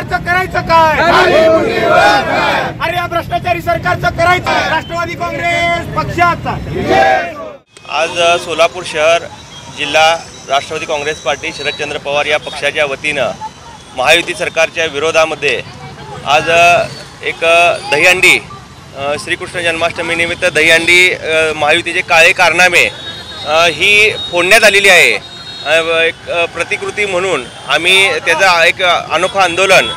सरकारचं करायचं काय? अरे या भ्रष्टाचारी सरकारचं करायचं राष्ट्रवादी काँग्रेस पक्षाचा। आज सोलापूर शहर जिल्हा राष्ट्रवादी काँग्रेस पार्टी शरदचंद्र पवार या पक्षाच्या वतीनं महायुती सरकारच्या विरोधामध्ये आज एक दहीहंडी श्रीकृष्ण जन्माष्टमीनिमित्त दहीहंडी महायुतीचे काळे कारनामे ही फोडण्यात आलेली आहे। एक प्रतिकृती म्हणून आम्ही त्याचा एक अनोखं आंदोलन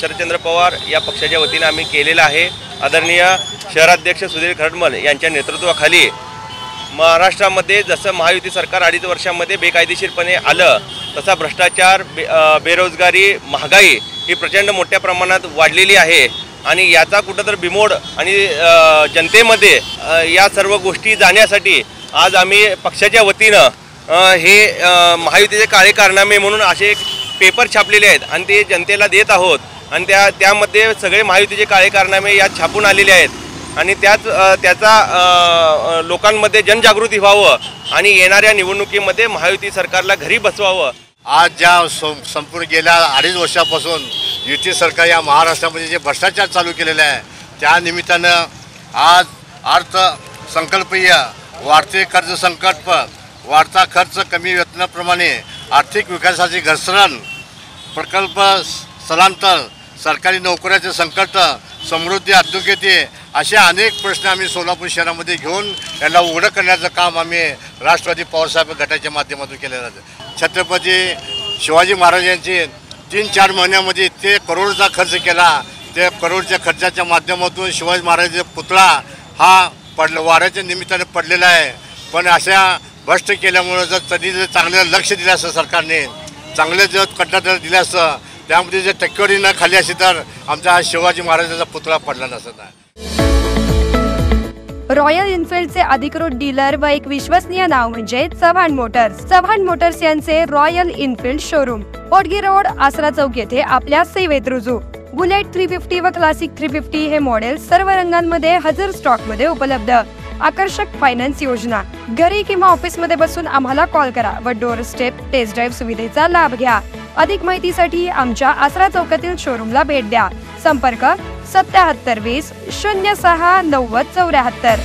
शरदचंद्र पवार या पक्षाच्या वतीनं आम्ही केलेलं आहे। आदरणीय शहराध्यक्ष सुधीर खरडमल यांच्या नेतृत्वाखाली महाराष्ट्रामध्ये जसं महायुती सरकार 2.5 वर्षांमध्ये बेकायदेशीरपणे आलं तसा भ्रष्टाचार, बेरोजगारी, महागाई ही प्रचंड मोठ्या प्रमाणात वाढलेली आहे आणि याचा कुठंतरी बिमोड आणि जनतेमध्ये या सर्व गोष्टी जाण्यासाठी आज आम्ही पक्षाच्या वतीनं हे महायुतीचे काळे कारनामे म्हणून असे पेपर छापलेले आहेत आणि ते जनतेला देत आहोत आणि त्यामध्ये सगळे महायुतीचे काळे कारनामे यात छापून आलेले आहेत आणि त्याचा लोकांमध्ये जनजागृती व्हावं आणि येणाऱ्या निवडणुकीमध्ये महायुती सरकारला घरी बसवावं। आज ज्या संपूर्ण गेल्या 2.5 वर्षापासून युती सरकार या महाराष्ट्रामध्ये जे भ्रष्टाचार चालू केलेला आहे त्या निमित्तानं आज अर्थसंकल्पीय वाढते कर्ज संकट, वाढता खर्च, कमी वेतनाप्रमाणे आर्थिक विकासाची घसरण, प्रकल्प स्थलांतर, सरकारी नोकऱ्याचे संकट, समृद्धी अधोगती असे अनेक प्रश्न आम्ही सोलापूर शहरामध्ये घेऊन यांना उघडं करण्याचं काम आम्ही राष्ट्रवादी पवारसाहेब गटाच्या माध्यमातून केलं जातं। छत्रपती शिवाजी महाराजांची 3-4 महिन्यामध्ये इतके करोडचा खर्च केला। ते करोडच्या खर्चाच्या माध्यमातून शिवाजी महाराजांचा पुतळा हा वाऱ्याच्या निमित्ताने पडलेला आहे। पण अशा भ्रष्ट केल्यामुळं जर चांगलं लक्ष दिलं असतं सरकारने, चांगलं जर कंत्राटदार दिलं असतं, त्यामध्ये जर टक्केवारी न खाली असती तर आमचा हा शिवाजी महाराजांचा पुतळा पडला नसता। रॉयल एनफिल्डचे अधिकृत डीलर व एक विश्वसनीय नाव म्हणजे चव्हाण मोटर्स। चव्हाण मोटर्स यांचे रॉयल एनफिल्ड शोरूम ओटगी रोड, आसरा चौक येथे आपल्या सेवेत रुजू। बुलेट 350 व क्लासिक 350 हे मॉडेल सर्व रंगांमध्ये हजर स्टॉक मध्ये उपलब्ध। आकर्षक फायनान्स योजना, घरी किंवा ऑफिस मध्ये बसून आम्हाला कॉल करा व डोर स्टेप टेस्ट ड्राईव्ह सुविधेचा लाभ घ्या। अधिक माहितीसाठी आमच्या आसरा चौकातील शोरूमला भेट द्या। संपर्क 7720 06 90 74।